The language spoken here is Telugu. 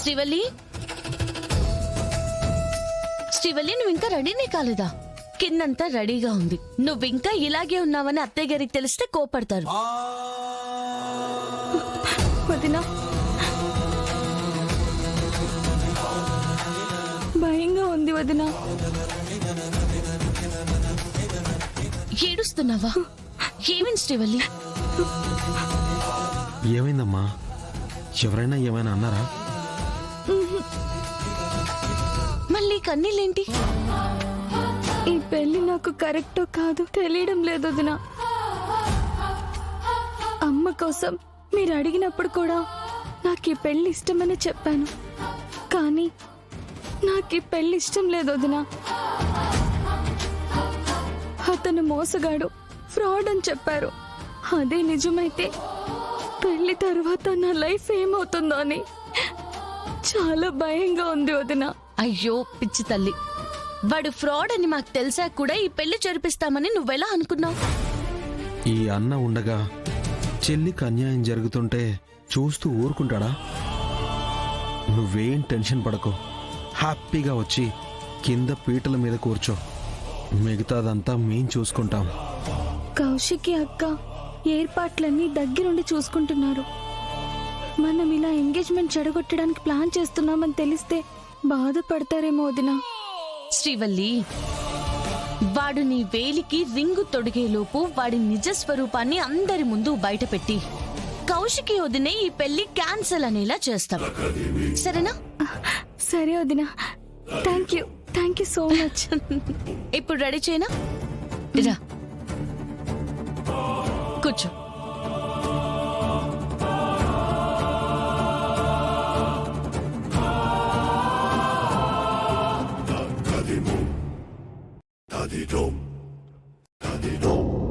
శ్రీవల్లి, శ్రీవల్లి, నువ్వు ఇంకా రెడీనే కాలేదా? కిందంతా రెడీగా ఉంది. నువ్వింకా ఇలాగే ఉన్నావని అత్తయ్య గారికి తెలిస్తే కోపడతారు. వదినా, భయంగా ఉంది వదినా. ఏడుస్తున్నావా? ఏమైంది శ్రీవల్లి? ఏమైందమ్మా? ఎవరైనా ఏమైనా అన్నారా? మళ్ళీ కన్నీళ్ళేంటి? ఈ పెళ్లి నాకు కరెక్టో కాదు తెలియడం లేదు వదినా. అమ్మ కోసం మీరు అడిగినప్పుడు కూడా నాకు ఈ పెళ్లి ఇష్టమని చెప్పాను. కానీ నాకు ఈ పెళ్లి ఇష్టం లేదు వదినా. అతను మోసగాడు, ఫ్రాడ్ అని చెప్పారు. అదే నిజమైతే పెళ్లి తర్వాత నా లైఫ్ ఏమవుతుందో అని చాలా భయంగా ఉంది వదినా. అయ్యో పిచ్చి తల్లి, వాడు ఫ్రాడ్ అని మాకు తెలిసా కూడా ఈ పెళ్లి జరిపిస్తామని నువ్వెలా అనుకున్నావు? ఈ అన్న ఉండగా చెల్లికి అన్యాయం జరుగుతుంటే చూస్తూ ఊరుకుంటాడా? నువ్వేం టెన్షన్ పడకు. హ్యాపీగా వచ్చి కింద పీటల మీద కూర్చో. మిగతాదంతా మేం చూసుకుంటాం. కౌశికి అక్క ఏర్పాట్లన్నీ దగ్గరుండి చూసుకుంటున్నారు. మనం ఇలా ఎంగేజ్మెంట్ చెడగొట్టడానికి ప్లాన్ చేస్తున్నామని తెలిస్తే బాధపడతారేమో వదినా. శ్రీవల్లి, వాడు నీ వేలికి రింగు తొడిగేలోపు వాడి నిజ స్వరూపాన్ని అందరి ముందు బయటపెట్టి కౌశికి వదినే ఈ పెళ్లి క్యాన్సిల్ అనేలా చేస్తాం. సరేనా? సరే వదినా. Thank you so much. ఇప్పుడు రెడీ చేయనా? రా కూర్చో. Daddy dum, daddy dum.